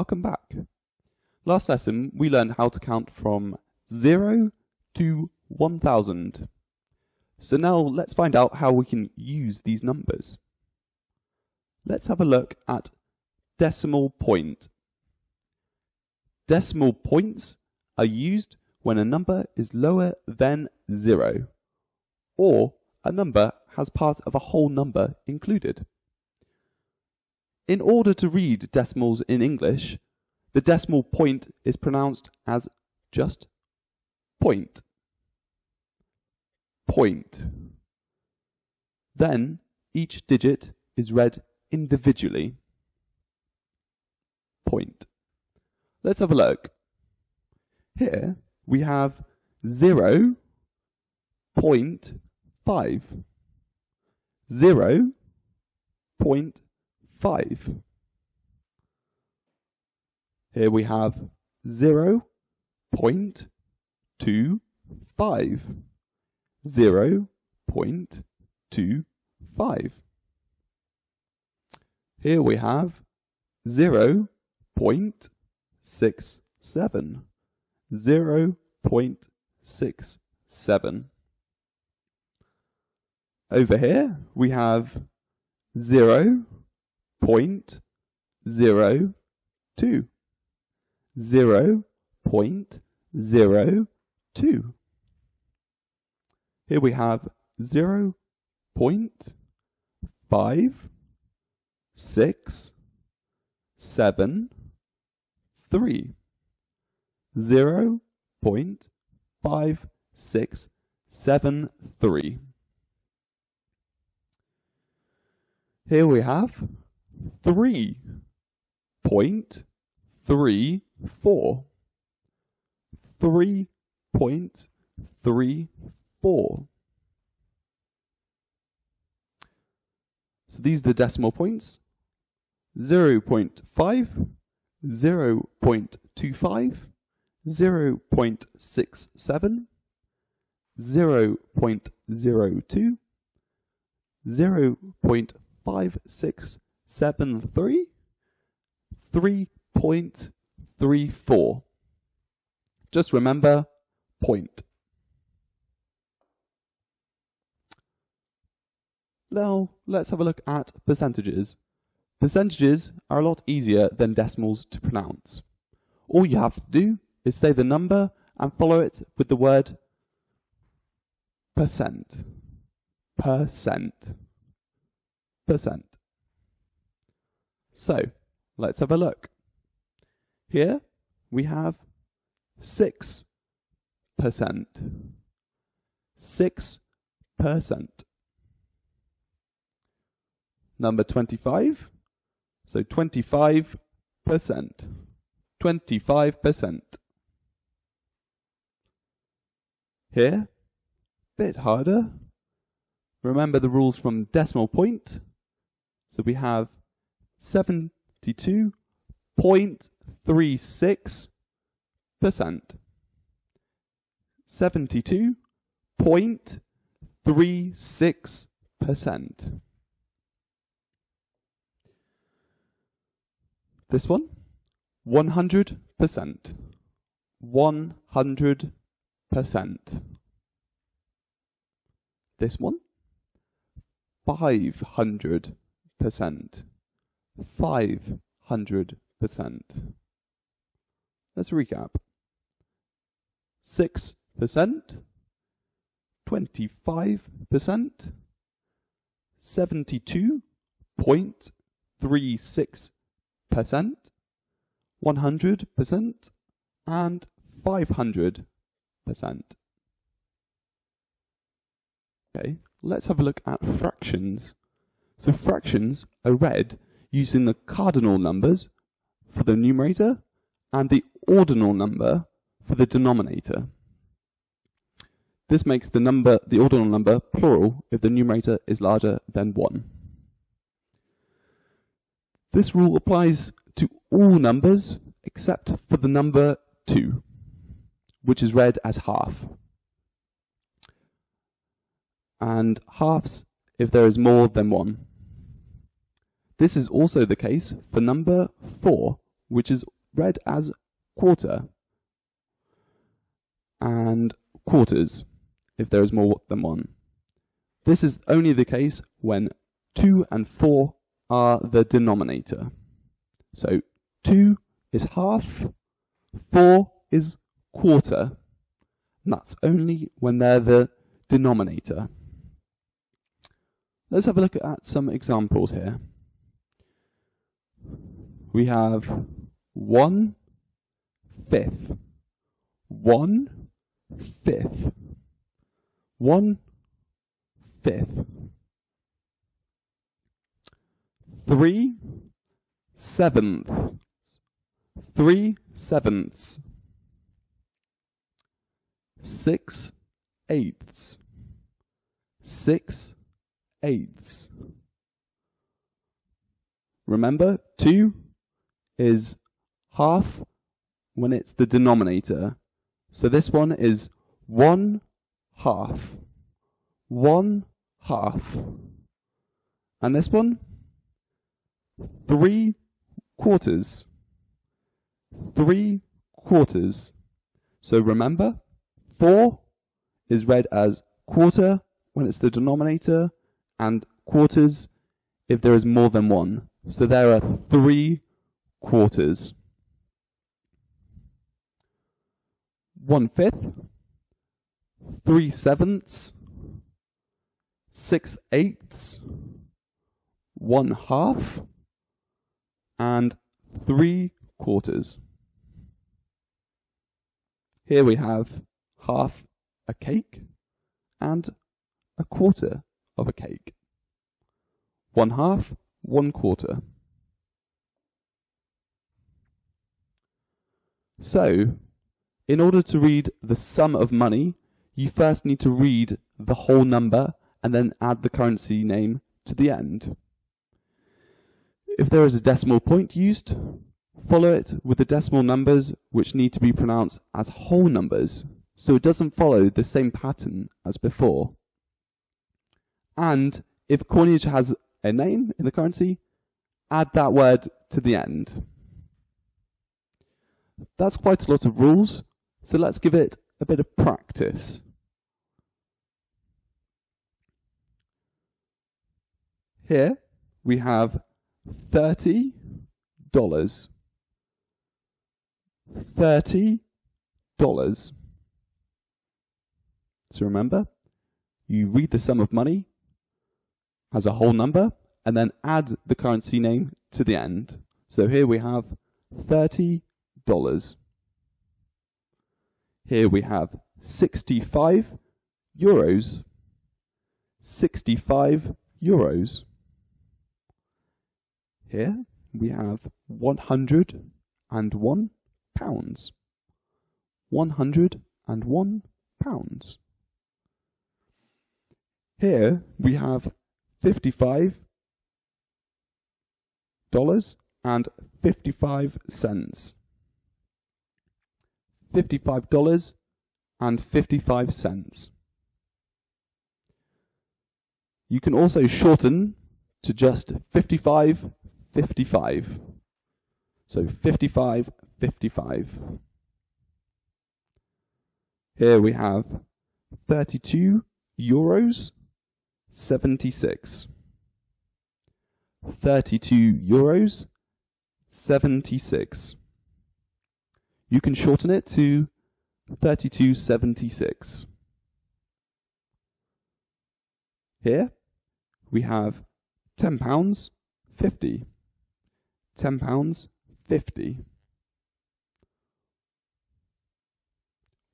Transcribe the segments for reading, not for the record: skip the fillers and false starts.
welcome back. Last lesson we learned how to count from 0 to 1000. So now let's find out how we can use these numbers. Let's have a look at decimal point. Decimal points are used when a number is lower than 0, or a number has part of a whole number included. In order to read decimals in English, the decimal point is pronounced as just point. Point. Then each digit is read individually. Point. Let's have a look. Here we have 0.5. 0.5. Here we have 0.25. 0.25. Here we have 0.67. 0.67. Over here we have 0.02. 0.02. Here we have 0.5673. 0.5673. Here we have 3.34. 3.34. So these are the decimal points. 0.5, 0.25, 0.67, 0.02, 0.5673, 3.34. Just remember, point. Now, let's have a look at percentages. Percentages are a lot easier than decimals to pronounce. All you have to do is say the number and follow it with the word percent. Percent. Percent. So, let's have a look. Here we have 6%. 6%. Number 25. So 25%. 25%. Here, bit harder. Remember the rules from decimal point. So we have 72.36%. 72.36%. This one, 100%. 100%. This one, 500%. 500%. Let's recap. 6%, 25%, 72.36%, 100%, and 500%. Okay, let's have a look at fractions. So fractions are read using the cardinal numbers for the numerator and the ordinal number for the denominator. This makes the ordinal number plural if the numerator is larger than 1. This rule applies to all numbers except for the number 2, which is read as half. And halves if there is more than 1. This is also the case for number 4, which is read as quarter, and quarters, if there is more than one. This is only the case when 2 and 4 are the denominator. So 2 is half, 4 is quarter. And that's only when they're the denominator. Let's have a look at some examples here. We have 1/5, 1/5, 1/5, 3/7, 3/7, 6/8, 6/8. Remember, 2 is half when it's the denominator. So this one is 1/2, 1/2. And this one, 3/4, 3/4. So remember, 4 is read as quarter when it's the denominator, and quarters if there is more than one. So there are 3/4. 1/5, 3/7, 6/8, 1/2, and 3/4. Here we have half a cake and a quarter of a cake. 1/2, 1/4. So, in order to read the sum of money, you first need to read the whole number and then add the currency name to the end. If there is a decimal point used, follow it with the decimal numbers which need to be pronounced as whole numbers, so it doesn't follow the same pattern as before. And if coinage has a name in the currency, add that word to the end. That's quite a lot of rules, so let's give it a bit of practice. Here we have $30. $30. So remember, you read the sum of money as a whole number and then add the currency name to the end. So here we have $30. Here we have 65 euros. 65 euros. Here we have 101 pounds. 101 pounds. Here we have $55 and 55 cents. $55 and 55 cents. You can also shorten to just 55.55. So 55.55. Here we have 32 euros 76. 32 euros 76. You can shorten it to 32.76. Here we have £10.50. £10.50.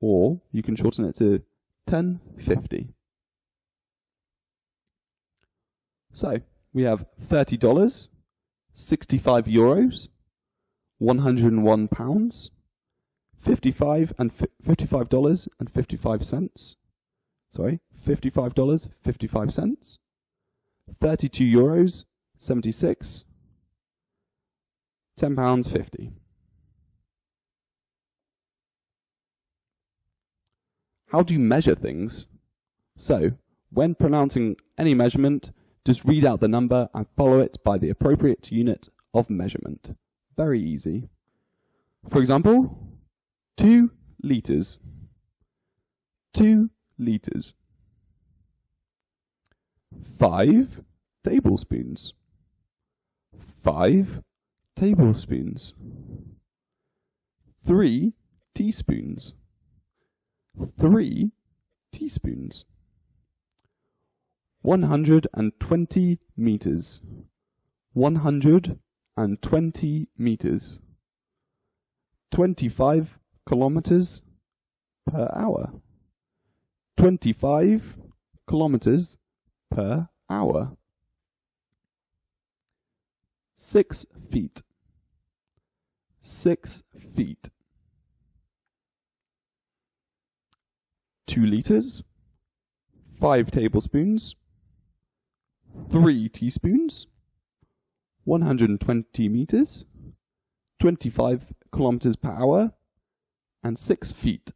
Or you can shorten it to 10.50. So we have $30, 65 euros, 101 pounds, $55 and $55.55. Sorry, $55.55. 32 euros 76. £10.50. How do you measure things? So, when pronouncing any measurement, just read out the number and follow it by the appropriate unit of measurement. Very easy. For example, 2 liters. 2 liters. 5 tablespoons. 5 tablespoons. 3 teaspoons. 3 teaspoons. 120 meters. 120 meters. 25 kilometers per hour. 25 kilometers per hour. 6 feet. 6 feet. 2 liters. 5 tablespoons. 3 teaspoons. 120 meters. 25 kilometers per hour. And 6 feet.